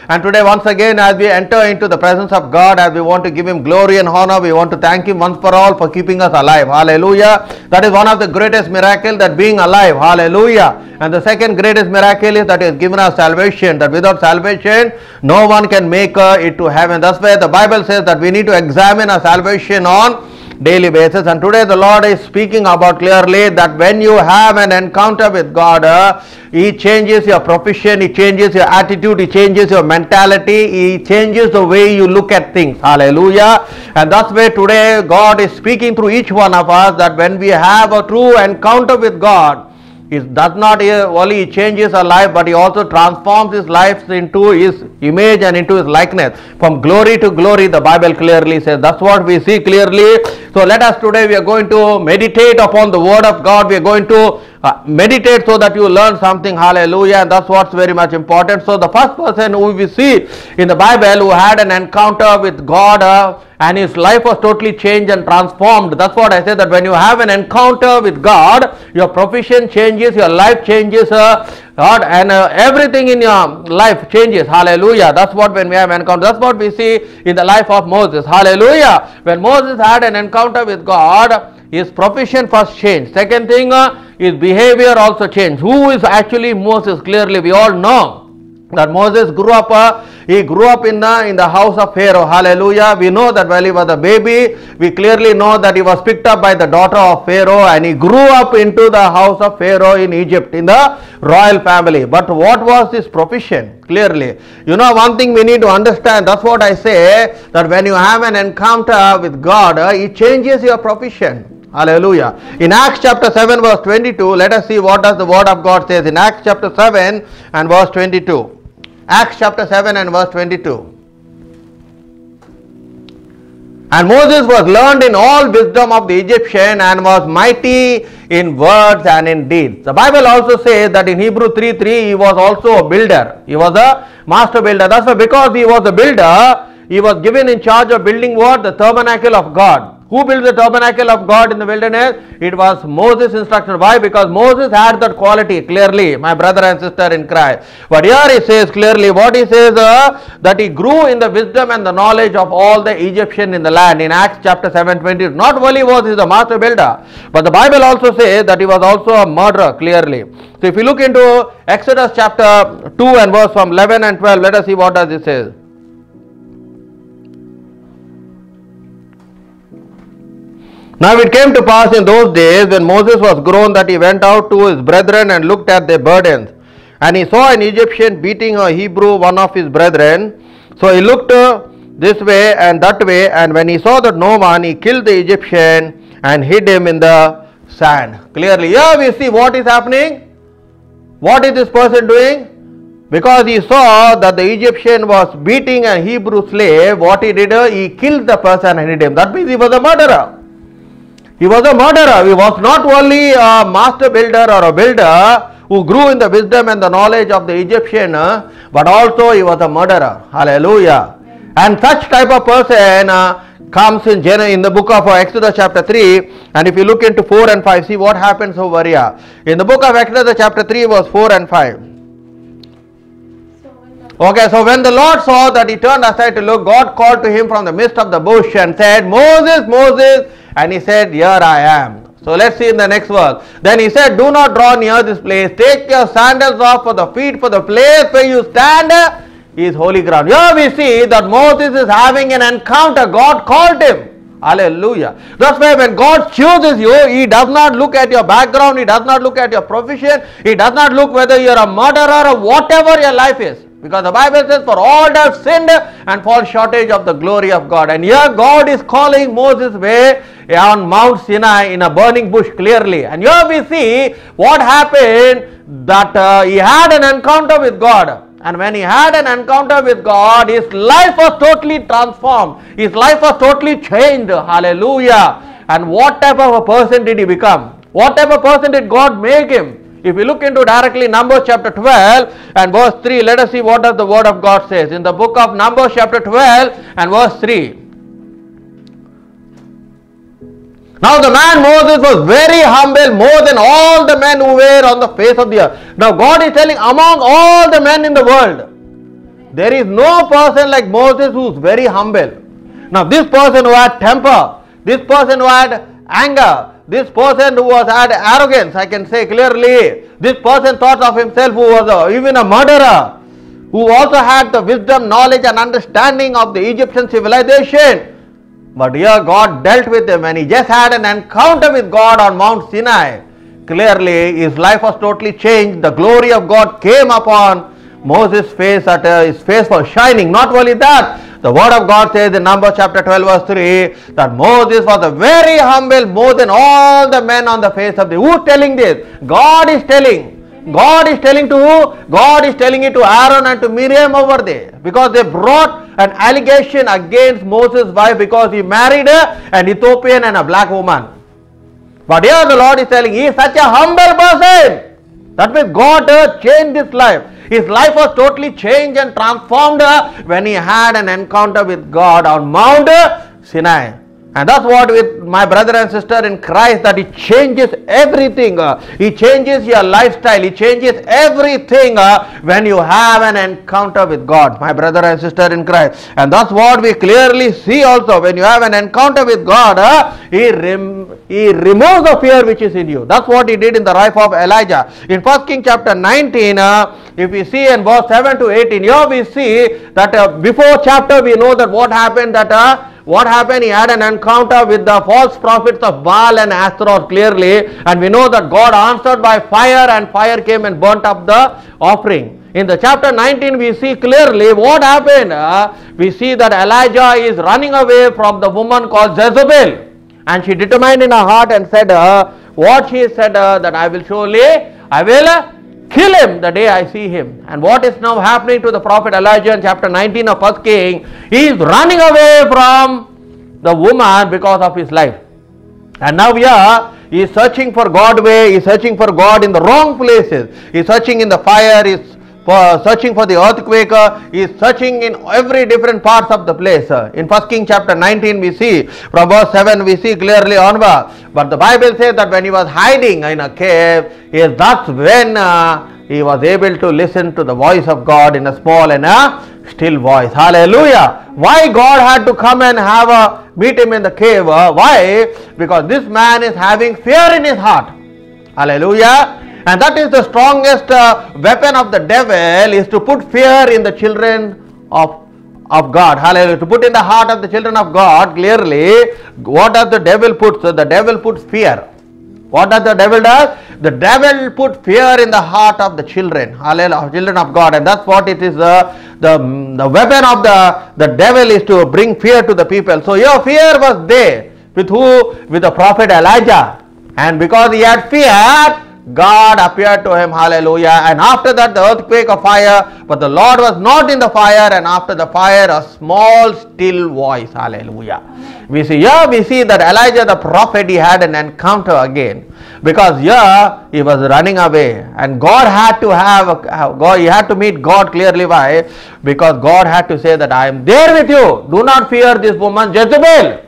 And today once again, as we enter into the presence of God, as we want to give Him glory and honor, we want to thank Him once for all for keeping us alive. Hallelujah. That is one of the greatest miracles, that being alive. Hallelujah. And the second greatest miracle is that He has given us salvation, that without salvation no one can make it to heaven. That's why the Bible says that we need to examine our salvation on daily basis. And today the Lord is speaking about clearly that when you have an encounter with God, He changes your profession, He changes your attitude, He changes your mentality, He changes the way you look at things. Hallelujah. And that's why today God is speaking through each one of us, that when we have a true encounter with God, it does not only changes our life, but He also transforms His life into His image and into His likeness. From glory to glory, the Bible clearly says. That's what we see clearly. So let us today, we are going to meditate upon the Word of God. We are going to meditate so that you learn something. Hallelujah. And that's what's very much important. So the first person who we see in the Bible who had an encounter with God, and his life was totally changed and transformed. That's what I said, that when you have an encounter with God, your profession changes, your life changes, and everything in your life changes. Hallelujah. That's what when we have an encounter. That's what we see in the life of Moses. Hallelujah. When Moses had an encounter with God, his profession first changed. Second thing, his behavior also changed. Who is actually Moses? Clearly we all know that Moses grew up, he grew up in the house of Pharaoh. Hallelujah. We know that while he was a baby, we clearly know that he was picked up by the daughter of Pharaoh, and he grew up into the house of Pharaoh in Egypt, in the royal family. But what was his profession? Clearly, you know, one thing we need to understand, that's what I say, that when you have an encounter with God, it changes your profession. Hallelujah. In Acts chapter 7 verse 22, let us see what does the Word of God says in Acts chapter 7 and verse 22. Acts chapter 7 and verse 22. And Moses was learned in all wisdom of the Egyptian, and was mighty in words and in deeds. The Bible also says that in Hebrew 3:3, he was also a builder. He was a master builder. That's why, because he was a builder, he was given in charge of building what? The tabernacle of God. Who built the tabernacle of God in the wilderness? It was Moses' instruction. Why? Because Moses had that quality clearly, my brother and sister in Christ. But here he says clearly, what he says, that he grew in the wisdom and the knowledge of all the Egyptians in the land. In Acts chapter 7:20, not only was he the master builder, but the Bible also says that he was also a murderer, clearly. So if you look into Exodus chapter 2 and verse from 11 and 12, let us see what does it say. Now it came to pass in those days, when Moses was grown, that he went out to his brethren and looked at their burdens. And he saw an Egyptian beating a Hebrew, one of his brethren. So he looked this way and that way, and when he saw that no one, he killed the Egyptian and hid him in the sand. Clearly, here we see what is happening. What is this person doing? Because he saw that the Egyptian was beating a Hebrew slave, what he did, he killed the person and hid him. That means he was a murderer. He was a murderer. He was not only a master builder or a builder who grew in the wisdom and the knowledge of the Egyptian, but also he was a murderer. Hallelujah. And such type of person comes in the book of Exodus chapter 3. And if you look into 4 and 5, see what happens over here. In the book of Exodus chapter 3 verse 4 and 5. Okay, so when the Lord saw that he turned aside to look, God called to him from the midst of the bush and said, Moses, Moses. And he said, here I am. So let's see in the next verse. Then he said, do not draw near this place. Take your sandals off for the feet, for the place where you stand is holy ground. Here we see that Moses is having an encounter. God called him. Hallelujah. That's why when God chooses you, He does not look at your background. He does not look at your profession. He does not look whether you are a murderer or whatever your life is. Because the Bible says, for all have sinned and fall shortage of the glory of God. And here God is calling Moses way on Mount Sinai in a burning bush clearly. And here we see what happened, that he had an encounter with God. And when he had an encounter with God, his life was totally transformed. His life was totally changed. Hallelujah. And what type of a person did he become? What type of person did God make him? If we look into directly Numbers chapter 12 and verse 3, let us see what does the Word of God says. In the book of Numbers chapter 12 and verse 3. Now the man Moses was very humble, more than all the men who were on the face of the earth. Now God is telling, among all the men in the world, There is no person like Moses who is very humble. Now this person who had temper, this person who had anger, this person who had arrogance, I can say clearly, this person thought of himself who was even a murderer, who also had the wisdom, knowledge and understanding of the Egyptian civilization. But here God dealt with him and he just had an encounter with God on Mount Sinai. Clearly his life was totally changed. The glory of God came upon Moses' face, his face was shining. Not only that, the word of God says in Numbers chapter 12 verse 3 that Moses was a very humble, more than all the men on the face of the earth. Who is telling this? God is telling. God is telling to who? God is telling it to Aaron and to Miriam over there, because they brought an allegation against Moses' wife because he married an Ethiopian and a black woman. But here the Lord is telling he is such a humble person. That means God changed his life. His life was totally changed and transformed when he had an encounter with God on Mount Sinai. And that's what with my brother and sister in Christ, that it changes everything. It changes your lifestyle. It changes everything when you have an encounter with God, my brother and sister in Christ. And that's what we clearly see also. When you have an encounter with God, He removes the fear which is in you. That's what He did in the life of Elijah. In 1 Kings chapter 19, if we see in verse 7 to 18, here we see that before chapter we know that what happened, he had an encounter with the false prophets of Baal and Ashtaroth clearly, and we know that God answered by fire, and fire came and burnt up the offering. In the chapter 19 we see clearly what happened. We see that Elijah is running away from the woman called Jezebel, and she determined in her heart and said what she said, that I will kill him the day I see him. And what is now happening to the prophet Elijah in chapter 19 of 1 King? He is running away from the woman because of his life. And now he is searching for God way, he is searching for God in the wrong places. He is searching in the fire, he is searching for the earthquake, he is searching in every different parts of the place. In 1 King chapter 19 we see, from verse 7 we see clearly onward. But the Bible says that when he was hiding in a cave, that's when he was able to listen to the voice of God in a small and a still voice. Hallelujah. Why God had to come and meet him in the cave? Why? Because this man is having fear in his heart. Hallelujah. And that is the strongest weapon of the devil, is to put fear in the children of God. Hallelujah. To put in the heart of the children of God, clearly, what does the devil put? So the devil puts fear. What does the devil do? The devil put fear in the heart of the children. Hallelujah. Children of God. And that's what it is. The weapon of the devil is to bring fear to the people. So your fear was there. With who? With the prophet Elijah. And because he had fear, God appeared to him. Hallelujah. And after that, the earthquake of fire, but the Lord was not in the fire, and after the fire a small still voice. Hallelujah. We see that Elijah the prophet, he had an encounter again, because he was running away, and God had to he had to meet God clearly. Why? Because God had to say that I am there with you, do not fear this woman Jezebel.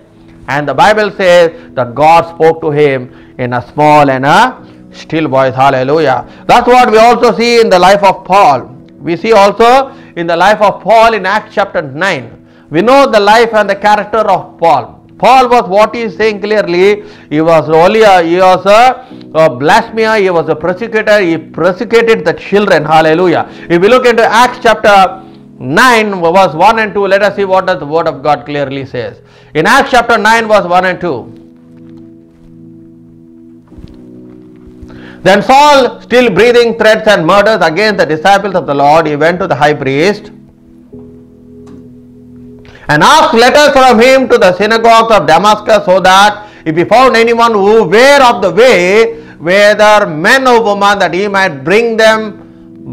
And the Bible says that God spoke to him in a small and a still voice. Hallelujah. That's what we also see in the life of Paul. We see also in the life of Paul in Acts chapter 9. We know the life and the character of Paul. Paul was, what he is saying clearly, he was a blasphemer, he was a persecutor, he persecuted the children. Hallelujah. If we look into Acts chapter 9 verse 1 and 2, let us see what does the word of God clearly says. In Acts chapter 9 verse 1 and 2. Then Saul, still breathing threats and murders against the disciples of the Lord, he went to the high priest and asked letters from him to the synagogues of Damascus, so that if he found anyone who were of the way, whether men or women, that he might bring them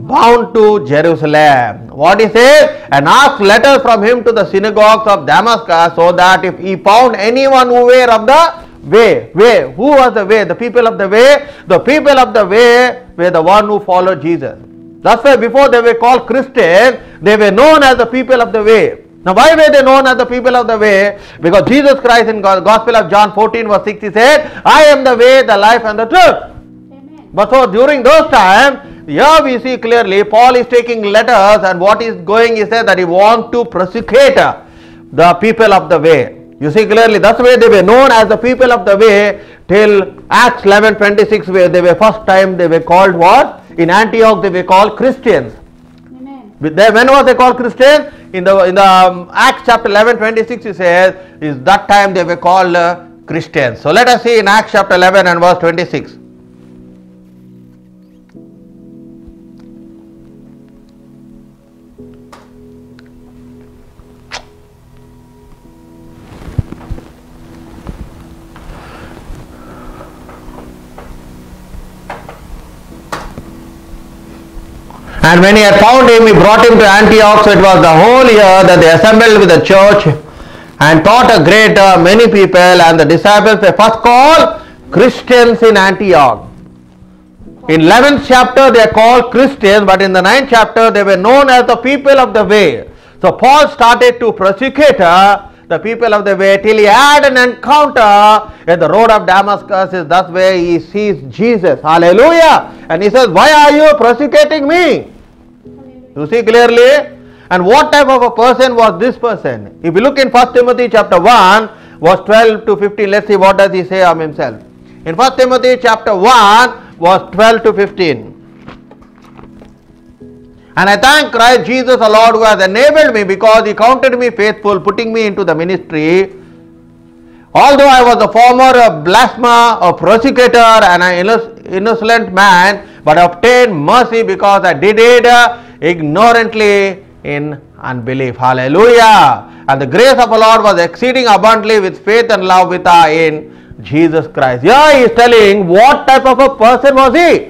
bound to Jerusalem. What he says? And asked letters from him to the synagogues of Damascus, so that if he found anyone who were of the way. Who was the way? The people of the way. The people of the way were the one who followed Jesus. That's why before they were called Christians, they were known as the people of the way. Now why were they known as the people of the way? Because Jesus Christ in Gospel of John 14 verse 6, he said, I am the way, the life and the truth. Amen. But so during those times, Here we see clearly Paul is taking letters, and what is going is that he wants to persecute the people of the way. You see clearly, that's why they were known as the people of the way till Acts 11:26, where they were first time they were called what? In Antioch they were called Christians. Amen. When was they called Christians? In the Acts chapter 11:26 it says, is that time they were called Christians. So let us see in Acts chapter 11 and verse 26. And when he had found him, he brought him to Antioch. So it was the whole year that they assembled with the church and taught a great many people, and the disciples were first called Christians in Antioch. In 11th chapter they are called Christians, but in the 9th chapter they were known as the people of the way. So Paul started to persecute the people of the way till he had an encounter at the road of Damascus. Is that's where he sees Jesus. Hallelujah. And he says, why are you persecuting me? You see clearly. And what type of a person was this person? If you look in 1 Timothy chapter 1 verse 12 to 15, let's see what does he say of himself. In 1 Timothy chapter 1 verse 12 to 15. And I thank Christ Jesus the Lord, who has enabled me, because he counted me faithful, putting me into the ministry. Although I was a former blasphemer, a persecutor, and an insolent man, but obtained mercy because I did it ignorantly in unbelief. Hallelujah. And the grace of the Lord was exceeding abundantly with faith and love with in Jesus Christ. Here he is telling what type of a person was he.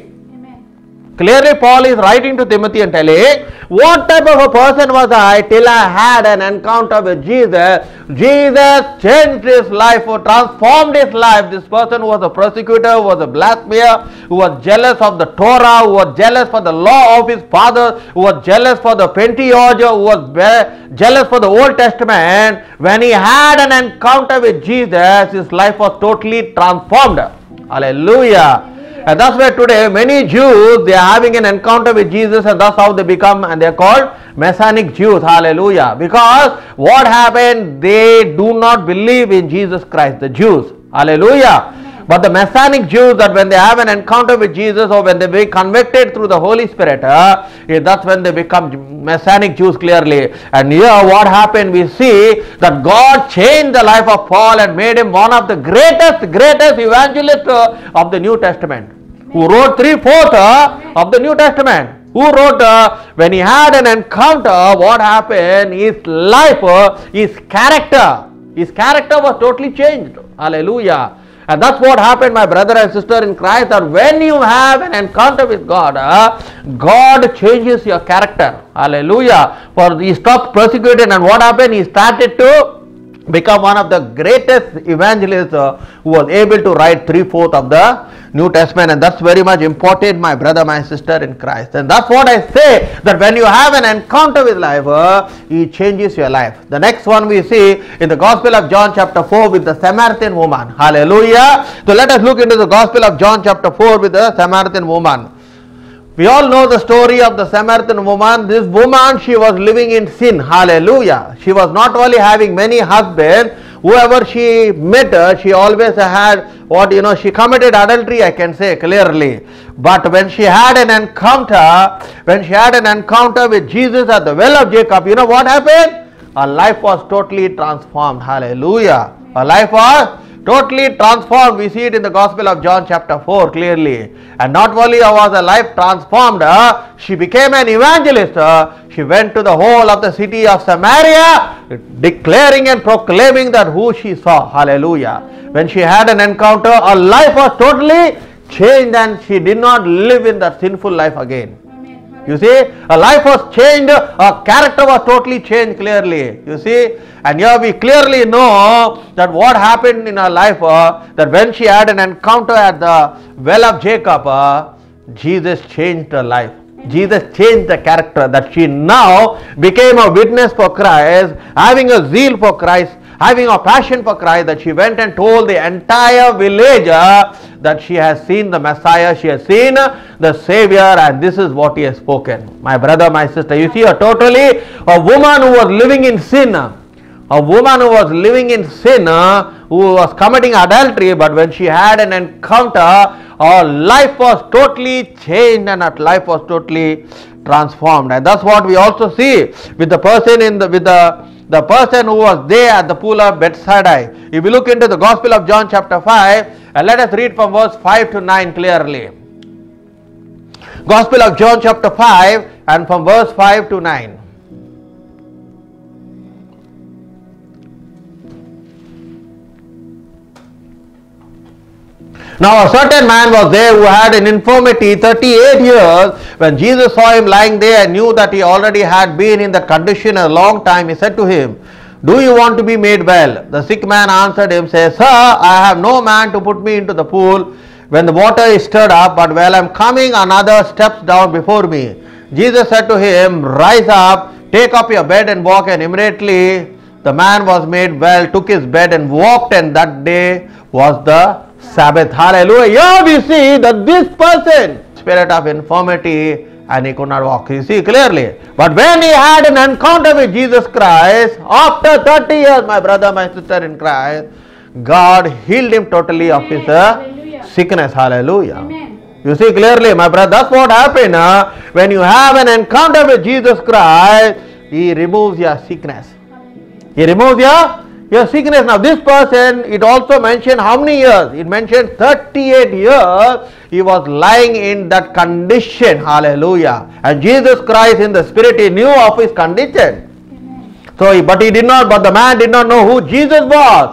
Clearly Paul is writing to Timothy and telling, what type of a person was I till I had an encounter with Jesus. Jesus changed his life or transformed his life. This person who was a persecutor, who was a blasphemer, who was jealous of the Torah, who was jealous for the law of his father, who was jealous for the Pentateuch, who was jealous for the Old Testament. When he had an encounter with Jesus, his life was totally transformed. Hallelujah. And that's why today many Jews, they are having an encounter with Jesus, and that's how they become, and they are called Messianic Jews. Hallelujah. Because what happened? They do not believe in Jesus Christ, the Jews. Hallelujah. But the Messianic Jews, that when they have an encounter with Jesus, or when they be convicted through the Holy Spirit, that's when they become Messianic Jews clearly. And here what happened? We see that God changed the life of Paul and made him one of the greatest evangelists of the New Testament, who wrote 3/4 of the New Testament. Who wrote, when he had an encounter, what happened? His life, his character was totally changed. Hallelujah. And that's what happened, my brother and sister in Christ, that when you have an encounter with God, God changes your character. Hallelujah. For he stopped persecuting, and what happened? He started to become one of the greatest evangelists who was able to write 3/4 of the New Testament. And that's very much important, my brother, my sister in Christ. And that's what I say, that when you have an encounter with life, he changes your life. The next one we see in the Gospel of John chapter 4 with the Samaritan woman. Hallelujah. So let us look into the Gospel of John chapter 4 with the Samaritan woman. We all know the story of the Samaritan woman. This woman, she was living in sin. Hallelujah. She was not only having many husbands, whoever she met, she always had she committed adultery, I can say clearly. But when she had an encounter, with Jesus at the well of Jacob, you know what happened? Her life was totally transformed. Hallelujah. Her life was totally transformed. We see it in the Gospel of John chapter 4 clearly. And not only was her life transformed, she became an evangelist. She went to the whole of the city of Samaria, declaring and proclaiming that who she saw. Hallelujah. When she had an encounter, her life was totally changed, and she did not live in that sinful life again. You see, her life was changed, her character was totally changed clearly. You see, and here we clearly know that what happened in her life, that when she had an encounter at the well of Jacob, Jesus changed her life. Jesus changed the character, that she now became a witness for Christ, having a zeal for Christ, having a passion for Christ, that she went and told the entire village that she has seen the Messiah, she has seen the Savior, and this is what he has spoken. My brother, my sister, you see, a woman who was living in sin, who was committing adultery, but when she had an encounter, her life was totally changed and her life was totally transformed. And that's what we also see with the person the person who was there at the pool of Bethsaida. If we look into the Gospel of John chapter 5, and let us read from verse 5 to 9 clearly. Gospel of John chapter 5 and from verse 5 to 9. Now a certain man was there who had an infirmity 38 years. When Jesus saw him lying there and knew that he already had been in that condition a long time, he said to him, "Do you want to be made well?" The sick man answered him, says, "Sir, I have no man to put me into the pool when the water is stirred up, but while I am coming, another steps down before me." Jesus said to him, "Rise up, take up your bed and walk." And immediately the man was made well, took his bed and walked, and that day was the Sabbath. Hallelujah. Here we see that this person, spirit of infirmity, and he could not walk. You see clearly. But when he had an encounter with Jesus Christ, after 30 years, my brother, my sister in Christ, God healed him totally of his sickness. Hallelujah. Amen. You see clearly, my brother, that's what happened. When you have an encounter with Jesus Christ, he removes your sickness. He removes your sickness. Now this person, it also mentioned how many years? It mentioned 38 years he was lying in that condition. Hallelujah. And Jesus Christ in the spirit, he knew of his condition. Amen. But the man did not know who Jesus was.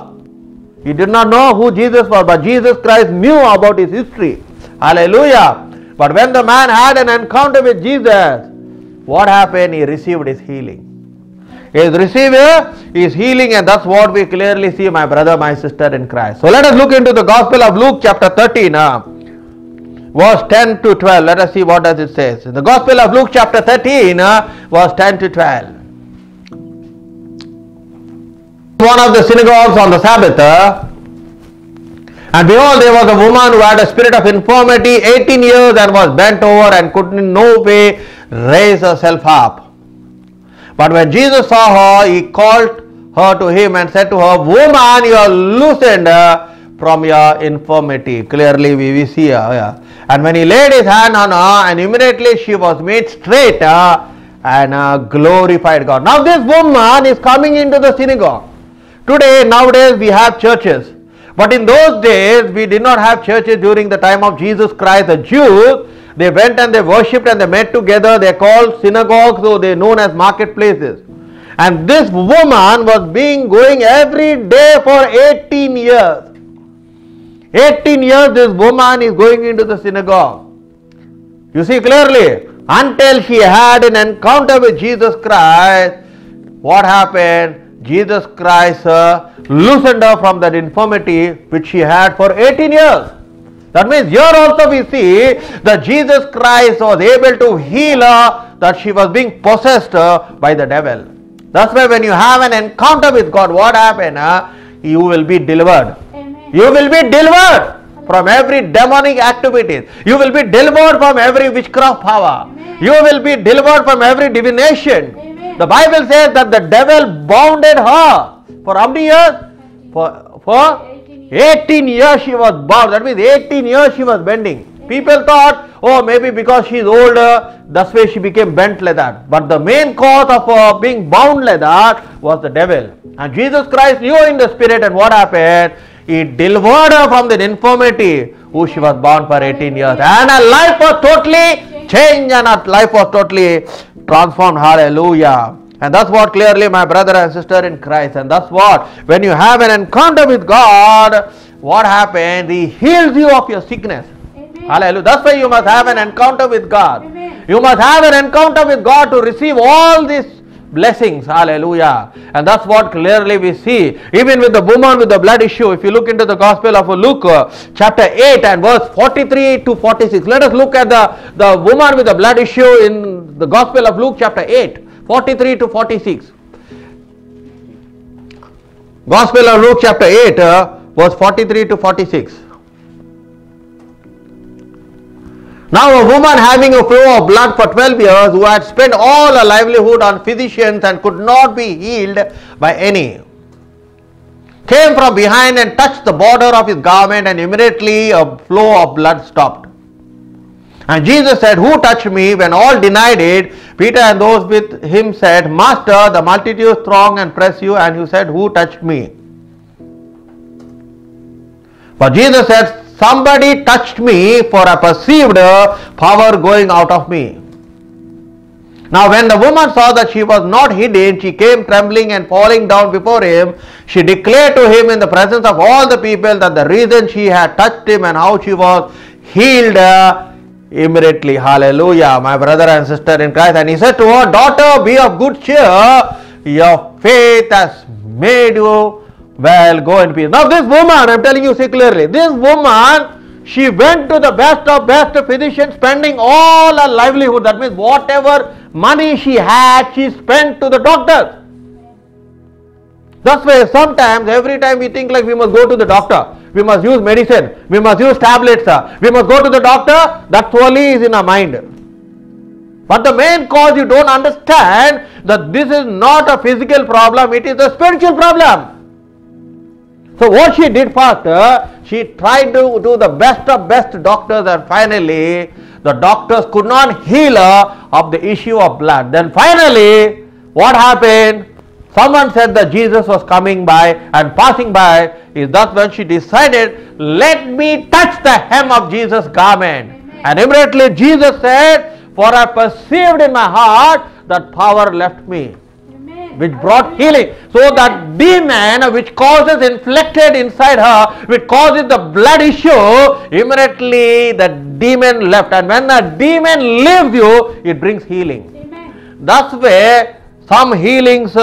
He did not know who Jesus was, but Jesus Christ knew about his history. Hallelujah. But when the man had an encounter with Jesus, what happened? He received his healing. He is receiving his healing, and that's what we clearly see, my brother, my sister in Christ. So let us look into the Gospel of Luke chapter 13, verse 10 to 12. Let us see what does it says. In the Gospel of Luke chapter 13, verse 10 to 12. One of the synagogues on the Sabbath, and behold, there was a woman who had a spirit of infirmity 18 years and was bent over and could in no way raise herself up. But when Jesus saw her, he called her to him and said to her, "Woman, you are loosened from your infirmity." Clearly we see her. And when he laid his hand on her, and immediately she was made straight and glorified God. Now this woman is coming into the synagogue. Nowadays we have churches. But in those days we did not have churches during the time of Jesus Christ. The Jews, they went and they worshipped and they met together. They called synagogues, so they are known as marketplaces. And this woman was going every day for 18 years. 18 years this woman is going into the synagogue. You see clearly, until she had an encounter with Jesus Christ. What happened? Jesus Christ loosened her from that infirmity which she had for 18 years. That means here also we see that Jesus Christ was able to heal her, that she was being possessed by the devil. That's why when you have an encounter with God, what happened? You will be delivered. Amen. You will be delivered from every demonic activities. You will be delivered from every witchcraft power. Amen. You will be delivered from every divination. Amen. The Bible says that the devil bounded her for how many years? For 18 years she was bound. That means 18 years she was bending. People thought, oh, maybe because she is older, that's why she became bent like that. But the main cause of being bound like that was the devil. And Jesus Christ knew in the spirit, and what happened? He delivered her from the infirmity who she was bound for 18 years. And her life was totally changed and her life was totally transformed. Hallelujah. And that's what clearly, my brother and sister in Christ, and that's what, when you have an encounter with God, what happens? He heals you of your sickness. Amen. Hallelujah. That's why you must have an encounter with God. Amen. You must have an encounter with God to receive all these blessings. Hallelujah. And that's what clearly we see. Even with the woman with the blood issue, if you look into the Gospel of Luke chapter 8 and verse 43 to 46. Let us look at the woman with the blood issue in the Gospel of Luke chapter 8, 43 to 46. Gospel of Luke chapter 8, verse 43 to 46. Now a woman having a flow of blood for 12 years, who had spent all her livelihood on physicians and could not be healed by any, came from behind and touched the border of his garment, and immediately a flow of blood stopped. And Jesus said, "Who touched me?" When all denied it, Peter and those with him said, "Master, the multitude throng and press you." And he said, "Who touched me?" But Jesus said, "Somebody touched me, for I perceived power going out of me." Now when the woman saw that she was not hidden, she came trembling and falling down before him. She declared to him in the presence of all the people that the reason she had touched him and how she was healed immediately. Hallelujah, my brother and sister in Christ. And he said to her, "Daughter, be of good cheer. Your faith has made you well. Go in peace." Now this woman, I am telling you, see clearly, this woman, she went to the best of best physicians, spending all her livelihood. That means whatever money she had, she spent to the doctors. That's why sometimes, every time we think like we must go to the doctor, we must use medicine, we must use tablets, we must go to the doctor, that only is in our mind. But the main cause, you don't understand that this is not a physical problem, it is a spiritual problem. So what she did first, she tried to do the best of best doctors, and finally the doctors could not heal her of the issue of blood. Then finally what happened? Someone said that Jesus was coming by and passing by. Is that when she decided, "Let me touch the hem of Jesus' garment." Amen. And immediately Jesus said, "For I perceived in my heart that power left me." Which brought healing. So that demon which causes inflicted inside her, which causes the blood issue, immediately the demon left. And when the demon leaves you, it brings healing. Amen. That's why some healings,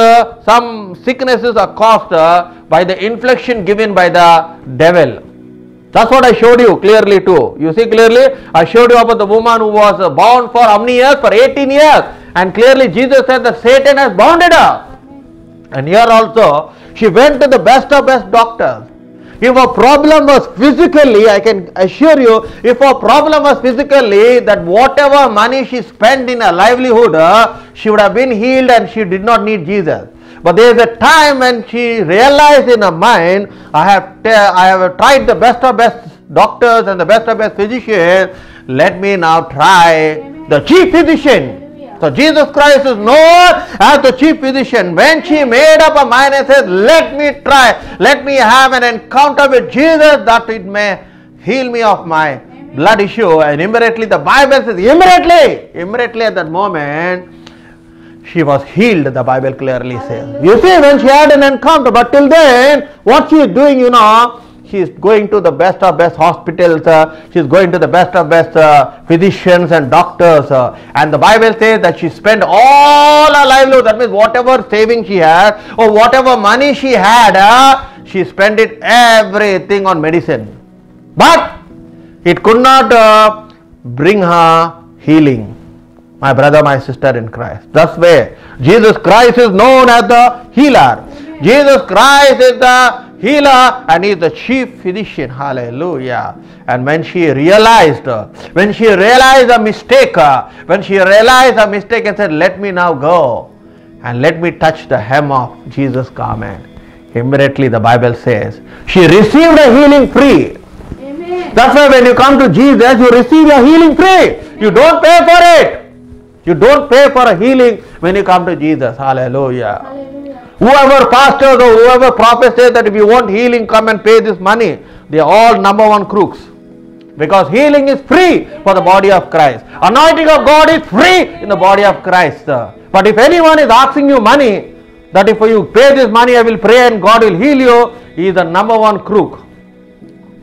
some sicknesses are caused by the infliction given by the devil. That's what I showed you clearly too. You see clearly, I showed you about the woman who was bound for how many years? For 18 years. And clearly Jesus said that Satan has bounded her. And here also, she went to the best of best doctors. If a problem was physically, I can assure you, if a problem was physically, that whatever money she spent in her livelihood, she would have been healed and she did not need Jesus. But there is a time when she realized in her mind, I have tried the best of best doctors and the best of best physicians, let me now try the chief physician. So Jesus Christ is known as the chief physician. When she made up her mind and said, "Let me try, let me have an encounter with Jesus that it may heal me of my blood issue," and immediately the Bible says, immediately at that moment, she was healed, the Bible clearly says. You see, when she had an encounter, but till then, what she is doing, she is going to the best of best hospitals, she is going to the best of best physicians and doctors, and the Bible says that she spent all her livelihood, that means whatever saving she had or whatever money she had, she spent it everything on medicine. But it could not bring her healing. My brother, my sister in Christ. That's why Jesus Christ is known as the healer. Jesus Christ is the healer and he is the chief physician. Hallelujah. And when she realized a mistake, and said, "Let me now go and let me touch the hem of Jesus' garment," immediately the Bible says she received a healing free. Amen. That's why when you come to Jesus, you receive your healing free. You don't pay for it. You don't pay for a healing when you come to Jesus. Hallelujah. Hallelujah. Whoever pastors or whoever prophets says that if you want healing, come and pay this money, they are all number one crooks. Because healing is free for the body of Christ. Anointing of God is free in the body of Christ. But if anyone is asking you money, that if you pay this money, I will pray and God will heal you, he is the number one crook.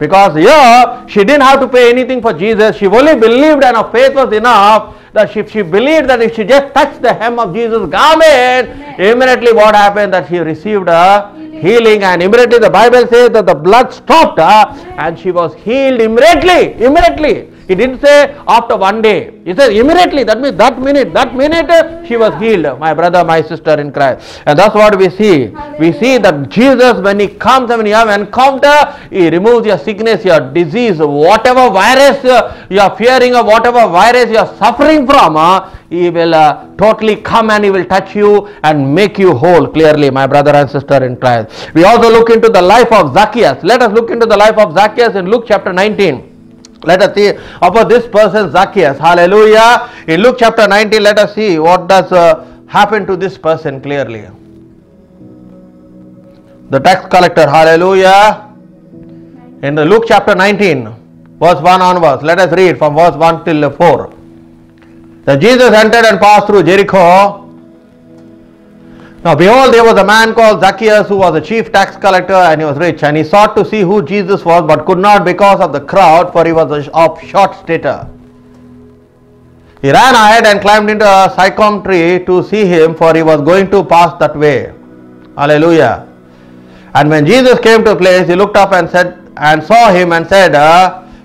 Because here, she didn't have to pay anything for Jesus. She only believed and her faith was enough that she believed that if she just touched the hem of Jesus' garment, immediately what happened? That she received a healing, and immediately the Bible says that the blood stopped and she was healed immediately. He didn't say after one day. He said immediately. That means that minute she was healed. My brother, my sister in Christ. And that's what we see. We see that Jesus, when He comes and when you have encounter, He removes your sickness, your disease, whatever virus you are fearing or whatever virus you are suffering from, He will totally come and He will touch you and make you whole clearly, my brother and sister in Christ. We also look into the life of Zacchaeus. Let us look into the life of Zacchaeus in Luke chapter 19. Let us see about this person Zacchaeus. Hallelujah. In Luke chapter 19, let us see what does happen to this person clearly. The tax collector. Hallelujah. In the Luke chapter 19, verse 1 onwards. Let us read from verse 1 till 4. Then Jesus entered and passed through Jericho. Now behold, there was a man called Zacchaeus who was a chief tax collector, and he was rich, and he sought to see who Jesus was, but could not because of the crowd, for he was of short stature. He ran ahead and climbed into a sycamore tree to see him, for he was going to pass that way. Hallelujah. And when Jesus came to a place, he looked up and saw him and said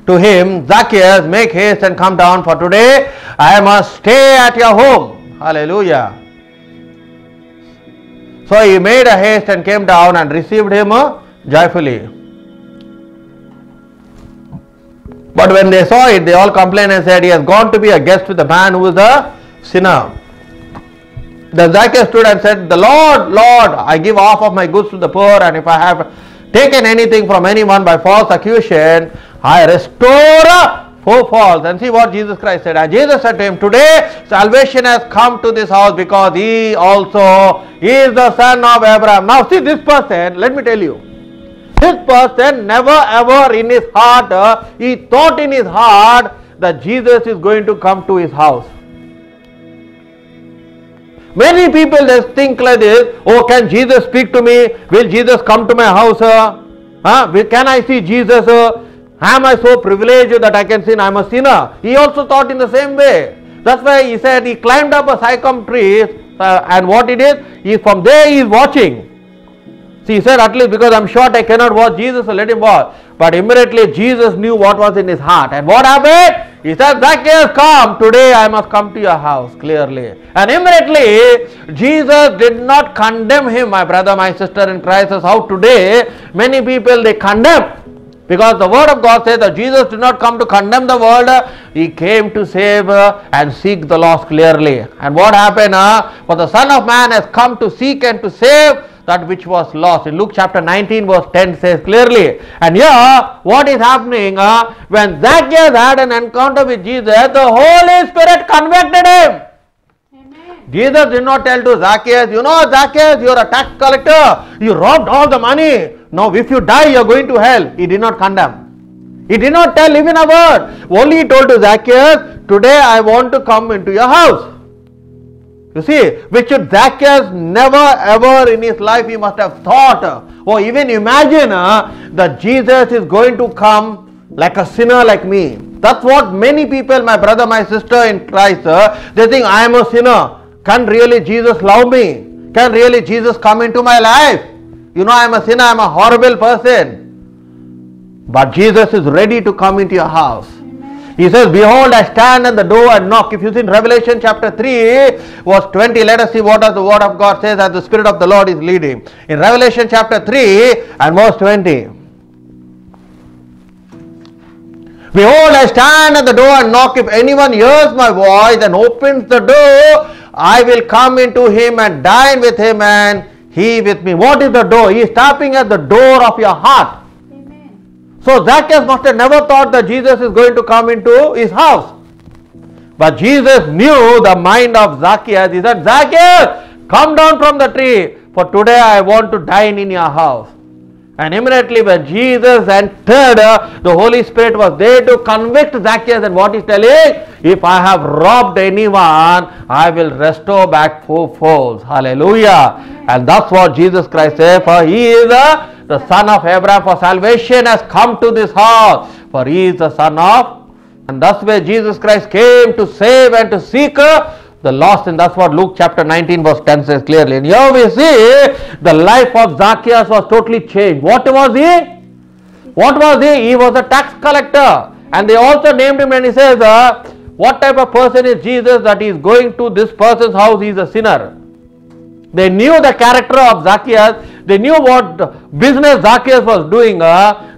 to him, Zacchaeus, make haste and come down, for today I must stay at your home. Hallelujah. So he made a haste and came down and received him joyfully. But when they saw it, they all complained and said, he has gone to be a guest with a man who is a sinner. Then Zacchaeus stood and said, the Lord, I give half of my goods to the poor, and if I have taken anything from anyone by false accusation, I restore fourfold. And see what Jesus Christ said. And Jesus said to him, today salvation has come to this house, because he also is the son of Abraham. Now see this person, let me tell you. This person never ever in his heart, he thought in his heart that Jesus is going to come to his house. Many people just think like this, oh, can Jesus speak to me? Will Jesus come to my house? Can I see Jesus? Am I so privileged that I can sin? I am a sinner. He also thought in the same way. That's why he said he climbed up a sycamore tree, and what he did, from there he is watching. See, he said, at least because I am short I cannot watch Jesus, so let him watch. But immediately Jesus knew what was in his heart. And what happened? He said, Zacchaeus, come, today I must come to your house, clearly. And immediately Jesus did not condemn him, my brother, my sister in Christ, as how today many people they condemn. Because the word of God says that Jesus did not come to condemn the world, he came to save and seek the lost clearly. And what happened? For the Son of Man has come to seek and to save that which was lost. In Luke chapter 19 verse 10 says clearly. And here what is happening? When Zacchaeus had an encounter with Jesus, the Holy Spirit convicted him. Amen. Jesus did not tell to Zacchaeus, you know Zacchaeus, you are a tax collector, you robbed all the money. Now if you die you are going to hell. He did not condemn. He did not tell even a word. Only he told to Zacchaeus, today I want to come into your house. You see, which Zacchaeus never ever in his life he must have thought or even imagine that Jesus is going to come like a sinner like me. That's what many people, my brother, my sister in Christ, they think I am a sinner. Can really Jesus love me? Can really Jesus come into my life? You know I am a sinner, I am a horrible person. But Jesus is ready to come into your house. He says, behold, I stand at the door and knock. If you see in Revelation chapter 3, verse 20, let us see what does the word of God says as the Spirit of the Lord is leading. In Revelation chapter 3 and verse 20. Behold, I stand at the door and knock. If anyone hears my voice and opens the door, I will come into him and dine with him and he with me. What is the door? He is tapping at the door of your heart. So Zacchaeus must have never thought that Jesus is going to come into his house. But Jesus knew the mind of Zacchaeus. He said, Zacchaeus, come down from the tree, for today I want to dine in your house. And immediately when Jesus entered, the Holy Spirit was there to convict Zacchaeus. And what he's telling? If I have robbed anyone, I will restore back fourfold. Hallelujah. And that's what Jesus Christ said, for he is the Son of Abraham, for salvation has come to this house, for he is the Son of, and that's where Jesus Christ came to save and to seek the lost. And that's what Luke chapter 19 verse 10 says clearly. And here we see the life of Zacchaeus was totally changed. What was he? What was he? He was a tax collector. And they also named him, and he says, what type of person is Jesus that he is going to this person's house? He is a sinner. They knew the character of Zacchaeus. They knew what business Zacchaeus was doing.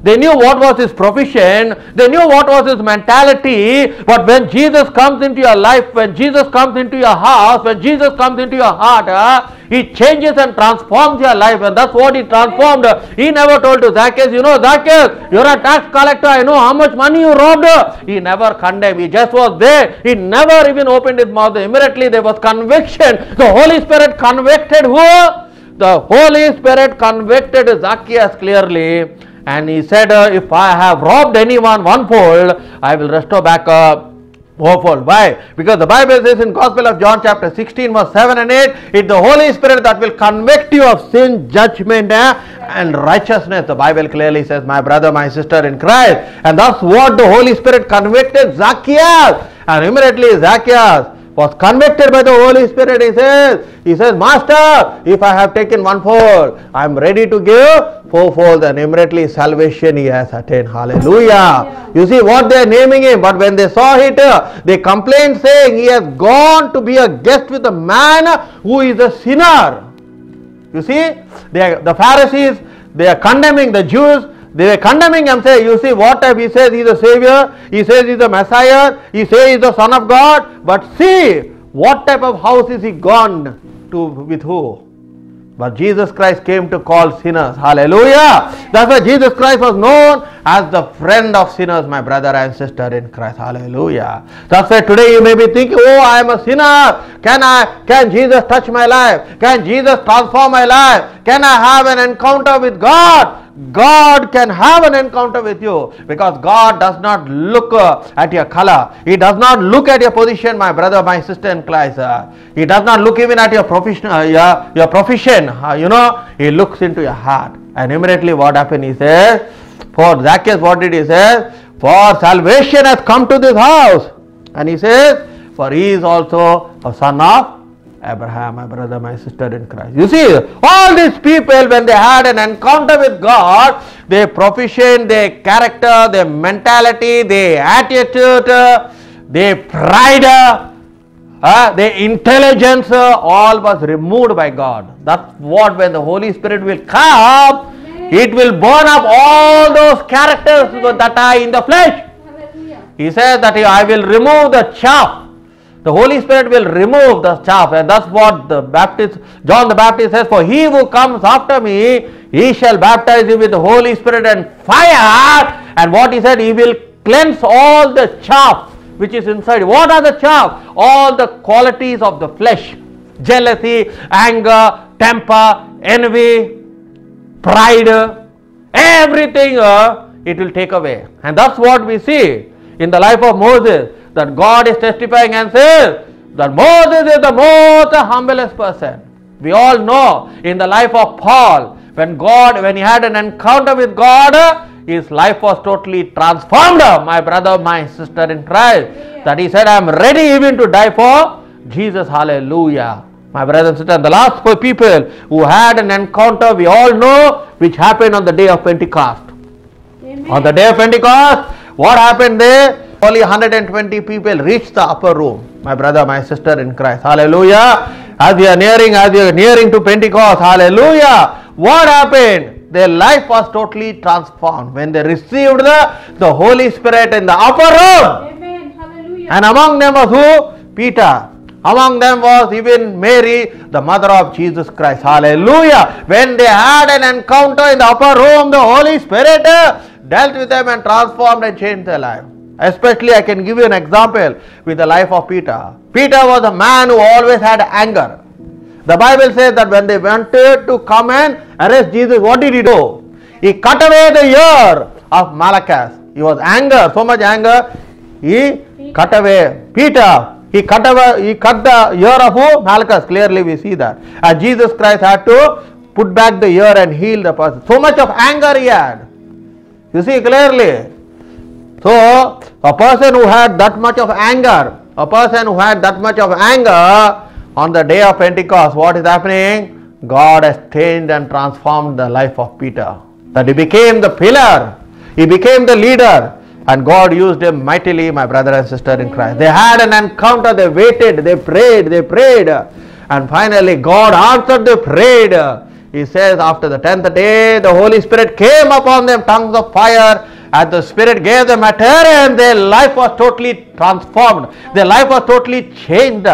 They knew what was his profession. They knew what was his mentality. But when Jesus comes into your life, when Jesus comes into your house, when Jesus comes into your heart, he changes and transforms your life. And that's what he transformed. He never told to Zacchaeus, you know, Zacchaeus, you're a tax collector. I know how much money you robbed. He never condemned. He just was there. He never even opened his mouth. Immediately there was conviction. The Holy Spirit convicted who? The Holy Spirit convicted Zacchaeus clearly, and he said, if I have robbed anyone one-fold, I will restore back fourfold. Why? Because the Bible says in Gospel of John chapter 16 verse 7 and 8, it's the Holy Spirit that will convict you of sin, judgment and righteousness. The Bible clearly says, my brother, my sister in Christ. And that's what the Holy Spirit convicted Zacchaeus. And immediately Zacchaeus was convicted by the Holy Spirit. He says, Master, if I have taken one-fold, I am ready to give fourfold. And immediately salvation he has attained. Hallelujah. You see what they are naming him. But when they saw it, they complained, saying, he has gone to be a guest with a man who is a sinner. You see, the Pharisees, they are condemning the Jews. They were condemning him, saying, you see what type? He says he is a Savior, he says he is a Messiah, he says he is the Son of God. But see, what type of house is he gone to with who? But Jesus Christ came to call sinners. Hallelujah. That's why Jesus Christ was known as the friend of sinners, my brother and sister in Christ. Hallelujah. That's why today you may be thinking, oh, I am a sinner. Can Jesus touch my life? Can Jesus transform my life? Can I have an encounter with God? God can have an encounter with you, because God does not look at your color. He does not look at your position, my brother, my sister in Christ. He does not look even at your profession. He looks into your heart. And immediately what happened? He says, for Zacchaeus, what did he say? For salvation has come to this house. And he says, for he is also a son of Abraham, my brother, my sister in Christ. You see, all these people, when they had an encounter with God, their profession, their character, their mentality, their attitude, their pride, their intelligence, all was removed by God. That's what, when the Holy Spirit will come, it will burn up all those characters that are in the flesh. He says that I will remove the chaff. The Holy Spirit will remove the chaff, and that's what John the Baptist says, for he who comes after me, he shall baptize you with the Holy Spirit and fire. And what he said, he will cleanse all the chaff which is inside. What are the chaff? All the qualities of the flesh: jealousy, anger, temper, envy, pride, everything it will take away. And that's what we see in the life of Moses, that God is testifying and says that Moses is the most humblest person. We all know in the life of Paul, when he had an encounter with God, his life was totally transformed, my brother, my sister in Christ. That he said, I am ready even to die for Jesus. Hallelujah. My brother and sister, the last four people who had an encounter, we all know, which happened on the day of Pentecost. Amen. On the day of Pentecost, what happened there? Only 120 people reached the upper room, my brother, my sister in Christ. Hallelujah. As we are nearing to Pentecost, hallelujah. What happened? Their life was totally transformed when they received the Holy Spirit in the upper room. Amen. Hallelujah. And among them was who? Peter. Among them was even Mary, the mother of Jesus Christ. Hallelujah. When they had an encounter in the upper room, the Holy Spirit dealt with them and transformed and changed their life. Especially, I can give you an example with the life of Peter. Peter was a man who always had anger. The Bible says that when they wanted to come and arrest Jesus, what did he do? He cut away the ear of Malchus. He was anger, so much anger, he cut away. Peter, he cut the ear of who? Malchus. Clearly we see that. And Jesus Christ had to put back the ear and heal the person. So much of anger he had. You see clearly. So, a person who had that much of anger, on the day of Pentecost, what is happening? God has changed and transformed the life of Peter. That he became the pillar, he became the leader, And God used them mightily, my brother and sister in Christ. They had an encounter, they waited, they prayed. And finally God answered the prayer. He says after the 10th day, the Holy Spirit came upon them, tongues of fire, and the Spirit gave them utterance. Their life was totally transformed. Their life was totally changed.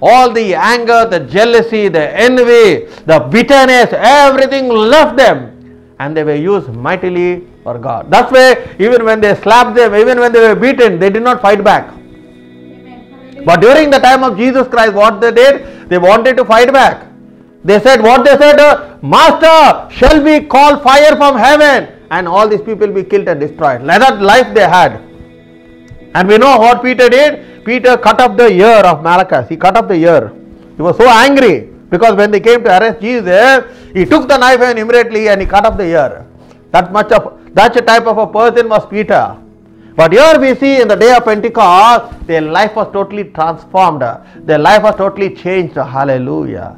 All the anger, the jealousy, the envy, the bitterness, everything left them. And they were used mightily for God. That's why even when they slapped them, even when they were beaten, they did not fight back. Amen. But during the time of Jesus Christ, what they did? They wanted to fight back. They said, Master, shall we call fire from heaven? And all these people be killed and destroyed. Like that life they had. And we know what Peter did. Peter cut off the ear of Malchus. He cut off the ear. He was so angry because when they came to arrest Jesus, he took the knife and immediately and he cut off the ear. That's a type of a person was Peter. But here we see in the day of Pentecost, their life was totally transformed. Their life was totally changed. Hallelujah.